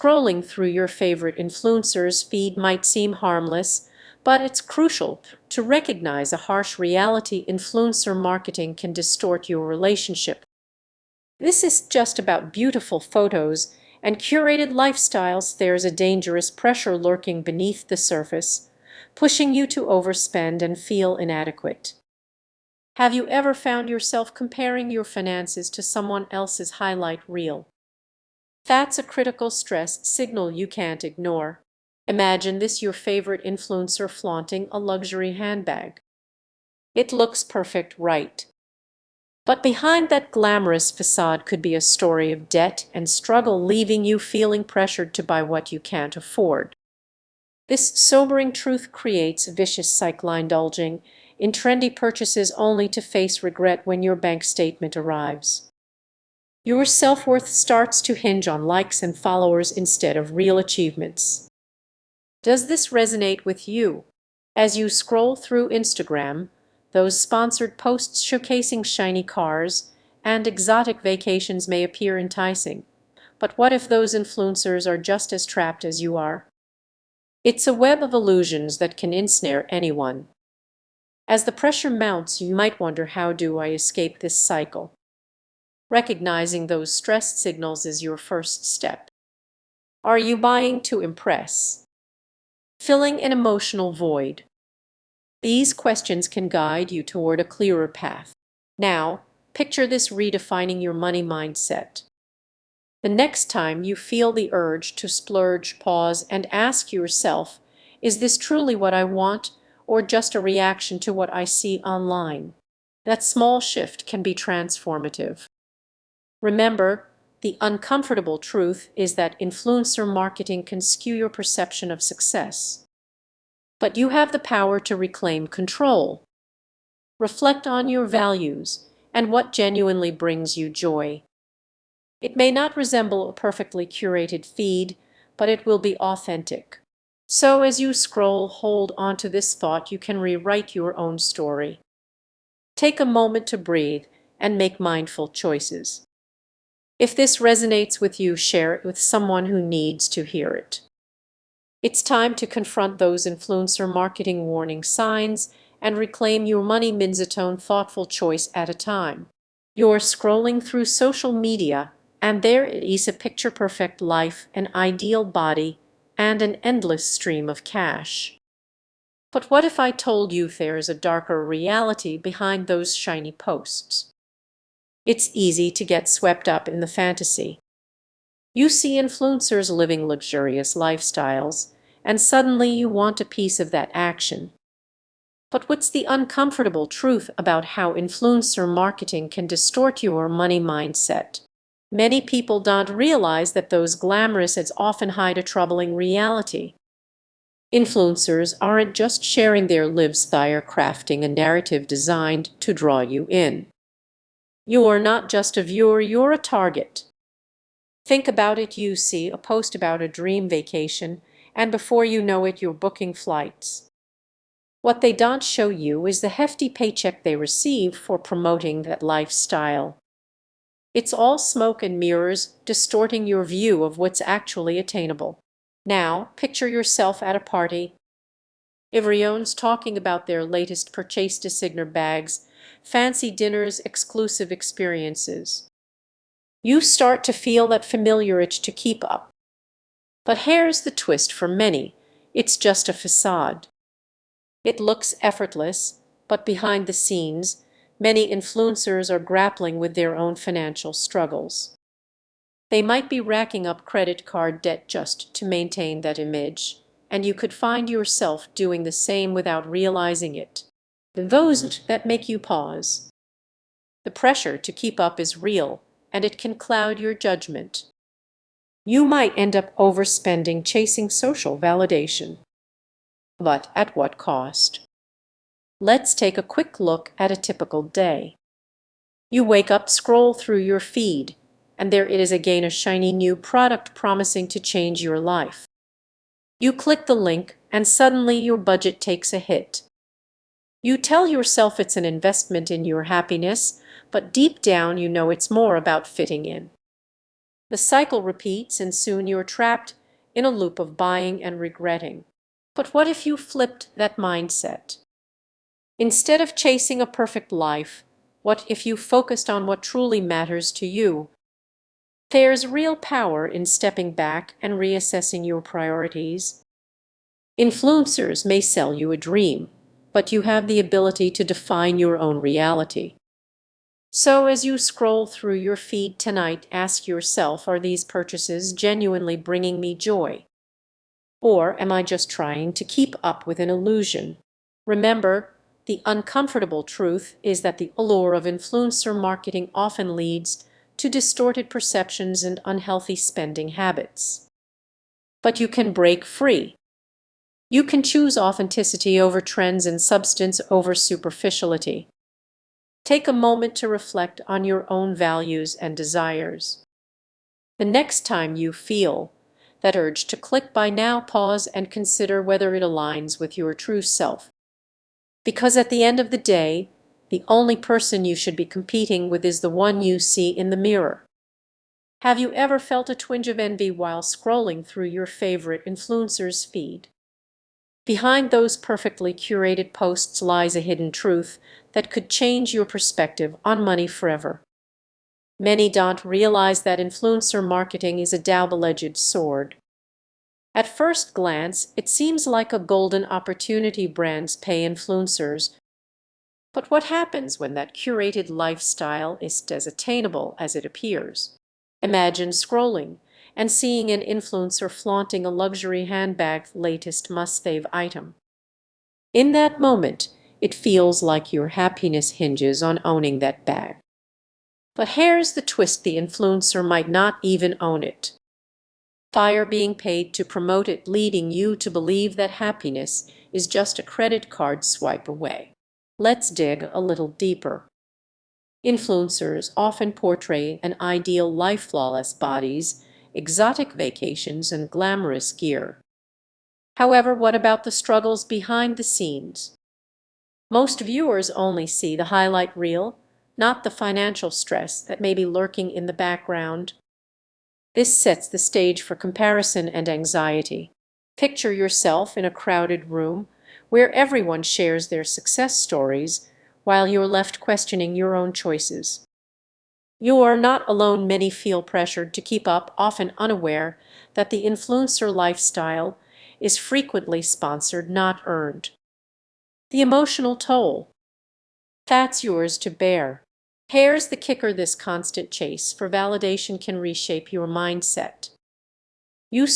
Scrolling through your favorite influencer's feed might seem harmless, but it's crucial to recognize a harsh reality: influencer marketing can distort your relationship. This is just about beautiful photos and curated lifestyles. There's a dangerous pressure lurking beneath the surface, pushing you to overspend and feel inadequate. Have you ever found yourself comparing your finances to someone else's highlight reel? That's a critical stress signal you can't ignore. Imagine this: your favorite influencer flaunting a luxury handbag. It looks perfect, right? But behind that glamorous facade could be a story of debt and struggle, leaving you feeling pressured to buy what you can't afford. This sobering truth creates a vicious cycle: indulging in trendy purchases only to face regret when your bank statement arrives. Your self-worth starts to hinge on likes and followers instead of real achievements. Does this resonate with you? As you scroll through Instagram, those sponsored posts showcasing shiny cars and exotic vacations may appear enticing. But what if those influencers are just as trapped as you are? It's a web of illusions that can ensnare anyone. As the pressure mounts, you might wonder, how do I escape this cycle? Recognizing those stress signals is your first step. Are you buying to impress? Filling an emotional void? These questions can guide you toward a clearer path. Now, picture this redefining your money mindset. The next time you feel the urge to splurge, pause and ask yourself, is this truly what I want, or just a reaction to what I see online? That small shift can be transformative. Remember, the uncomfortable truth is that influencer marketing can skew your perception of success. But you have the power to reclaim control. Reflect on your values and what genuinely brings you joy. It may not resemble a perfectly curated feed, but it will be authentic. So as you scroll, hold on to this thought: you can rewrite your own story. Take a moment to breathe and make mindful choices. If this resonates with you, share it with someone who needs to hear it. It's time to confront those influencer marketing warning signs and reclaim your money minzatone, thoughtful choice at a time. You're scrolling through social media, and there is a picture-perfect life, an ideal body, and an endless stream of cash. But what if I told you there's a darker reality behind those shiny posts? It's easy to get swept up in the fantasy. You see influencers living luxurious lifestyles, and suddenly you want a piece of that action. But what's the uncomfortable truth about how influencer marketing can distort your money mindset? Many people don't realize that those glamorous ads often hide a troubling reality. Influencers aren't just sharing their lives, they are crafting a narrative designed to draw you in. You're not just a viewer, you're a target. Think about it: you see a post about a dream vacation, and before you know it, you're booking flights. What they don't show you is the hefty paycheck they receive for promoting that lifestyle. It's all smoke and mirrors, distorting your view of what's actually attainable. Now, picture yourself at a party. Everyone's talking about their latest purchase: designer bags, fancy dinners, exclusive experiences. You start to feel that familiar itch to keep up. But here's the twist: for many, it's just a facade. It looks effortless, but behind the scenes, many influencers are grappling with their own financial struggles. They might be racking up credit card debt just to maintain that image, and you could find yourself doing the same without realizing it. Those that make you pause. The pressure to keep up is real, and it can cloud your judgment. You might end up overspending chasing social validation. But at what cost? Let's take a quick look at a typical day. You wake up, scroll through your feed, and there it is again: a shiny new product promising to change your life. You click the link, and suddenly your budget takes a hit. You tell yourself it's an investment in your happiness, but deep down you know it's more about fitting in. The cycle repeats, and soon you're trapped in a loop of buying and regretting. But what if you flipped that mindset? Instead of chasing a perfect life, what if you focused on what truly matters to you? There's real power in stepping back and reassessing your priorities. Influencers may sell you a dream, but you have the ability to define your own reality. So as you scroll through your feed tonight, ask yourself, are these purchases genuinely bringing me joy? Or am I just trying to keep up with an illusion? Remember, the uncomfortable truth is that the allure of influencer marketing often leads to distorted perceptions and unhealthy spending habits. But you can break free. You can choose authenticity over trends and substance over superficiality. Take a moment to reflect on your own values and desires. The next time you feel that urge to click buy now, pause and consider whether it aligns with your true self. Because at the end of the day, the only person you should be competing with is the one you see in the mirror. Have you ever felt a twinge of envy while scrolling through your favorite influencer's feed? Behind those perfectly curated posts lies a hidden truth that could change your perspective on money forever. Many don't realize that influencer marketing is a double-edged sword. At first glance, it seems like a golden opportunity. Brands pay influencers. But what happens when that curated lifestyle is as attainable as it appears? Imagine scrolling and seeing an influencer flaunting a luxury handbag's latest must-have item. In that moment, it feels like your happiness hinges on owning that bag. But here's the twist: the influencer might not even own it. They're being paid to promote it, leading you to believe that happiness is just a credit card swipe away. Let's dig a little deeper. Influencers often portray an ideal life: flawless bodies, exotic vacations, and glamorous gear. However, what about the struggles behind the scenes? Most viewers only see the highlight reel, not the financial stress that may be lurking in the background. This sets the stage for comparison and anxiety. Picture yourself in a crowded room where everyone shares their success stories while you're left questioning your own choices. You are not alone. Many feel pressured to keep up, often unaware that the influencer lifestyle is frequently sponsored, not earned. The emotional toll, that's yours to bear. Here's the kicker: this constant chase for validation can reshape your mindset. You